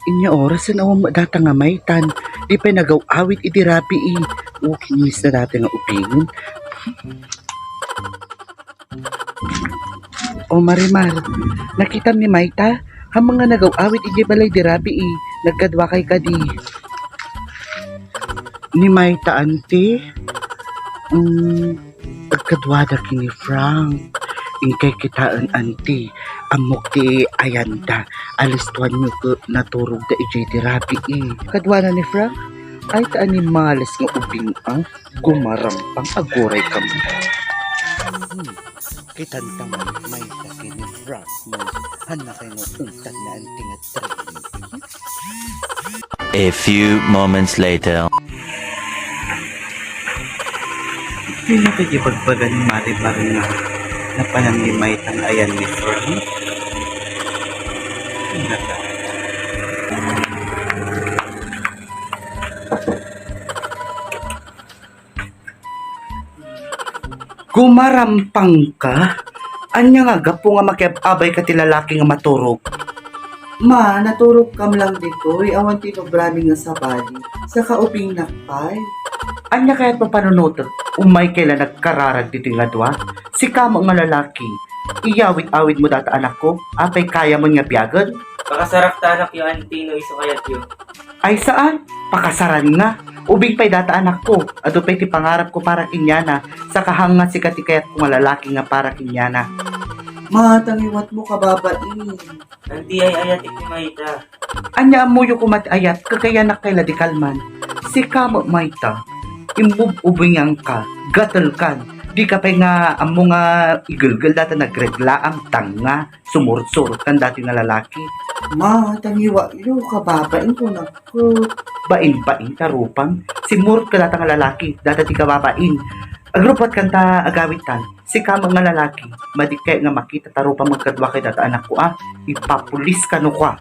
Inya oras na awang data nga maitan. Di pa nagaw-awit iti rapi O kinis na dati nga upingon. O Marimar, nakita ni Maita, hamang nga nagaw-awit iti balay di rapi Nagkadwa kay kadi. Ni Maita ante, nagkadwada kini Frank. Ingkay kitaan anti, amok ti ayanda, alis tuwan nyo ko naturog da ijay di rapi Kadwana ni Frank, ay taan ni malas nga ubing gumarampang agoray kami. Kitantaman may taki ni Frank mo, hanakay nga ungtan na anting at train. A few moments later. Pinakikipagbagan ni Marimar nga na pananlimay tang ayan ni Frank. Gumarampang ka? Anya nga gapo nga makiabay ka ti lalaki nga maturog. Ma, naturog kam lang dito. Awan ti brani nga sa bali. Sa kauping nakpay. Anya kaya't papanunutot. Umay kaila nagkararag dito nga dwa. Si kamo nga lalaki. Iyawit-awit mo data anak ko. Apay kaya mo nga biyagan. Pakasarap ta anak yung auntie no iso kayat yun. Ay saan? Pakasaran nga. Ubing pa'y data anak ko. Ado pa'y ti pangarap ko para kinyana. Sa kahanga si katikayat ko nga lalaki nga para kinyana. Matangiwat mo kababain. Auntie ay ayatik ni Maita. Anya amuyo ko matayat. Kagayanak kay ladikalman. Si kamo Maita. Imububingan ka. Gatal kan. Di ka pa'y nga amo nga igulgul data nagregla ang tanga. Sumurot-surot kan dati nga lalaki. Matangiwa yo kababain ko na ko. Bain-bain tarupang. Simurot ka data nga lalaki. Data ti kababain. Agrupot kanta agawitan. Si kamo nga lalaki. Madikay nga makita tarupang magkadwa kay data anak ko Ipapulis ka no kwa.